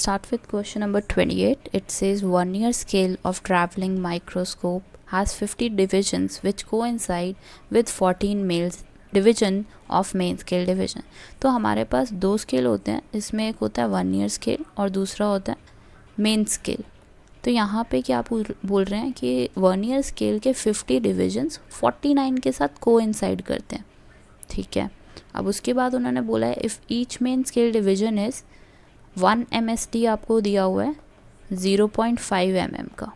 start with question number 28. It says Vernier scale of traveling microscope has 50 divisions which coincide with 14 males division of main scale division. तो हमारे पास दो scale होते हैं, इसमें एक होता है वर्नियर स्केल और दूसरा होता है मेन स्केल. तो यहाँ पे क्या बोल रहे हैं कि वर्नियर स्केल के 50 डिविजन्स 49 के साथ कोइंसाइड करते हैं. ठीक है, अब उसके बाद उन्होंने बोला है if each main scale division is 1 MSD आपको दिया हुआ है 0.5 mm का.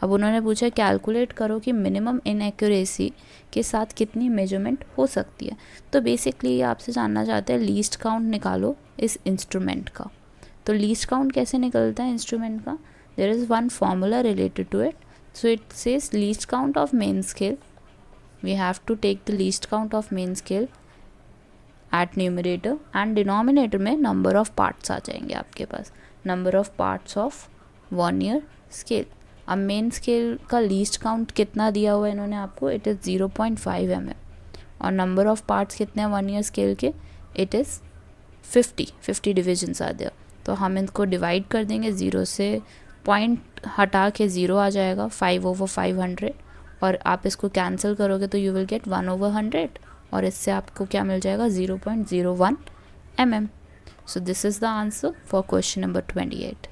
अब उन्होंने पूछा कैलकुलेट करो कि मिनिमम इनएक्यूरेसी के साथ कितनी मेजरमेंट हो सकती है. तो बेसिकली ये आपसे जानना चाहते हैं लीस्ट काउंट निकालो इस इंस्ट्रूमेंट का. तो लीस्ट काउंट कैसे निकलता है इंस्ट्रूमेंट का? There is one formula related to it. So it says least count of main scale. We have to take the least count of main scale at numerator and denominator में number of parts आ जाएंगे आपके पास, number of parts of vernier scale. अब main scale का least count कितना दिया हुआ है इन्होंने आपको, इट इज़ 0.5 mm और नंबर ऑफ पार्ट्स कितने हैं वर्नियर स्केल के, it is 50 divisions are there. तो हम इनको डिवाइड कर देंगे, 0 से पॉइंट हटा के 0 आ जाएगा, 5/500 और आप इसको कैंसिल करोगे तो यू विल गेट 1/100 और इससे आपको क्या मिल जाएगा 0.01 mm. So this is the answer for question number 28.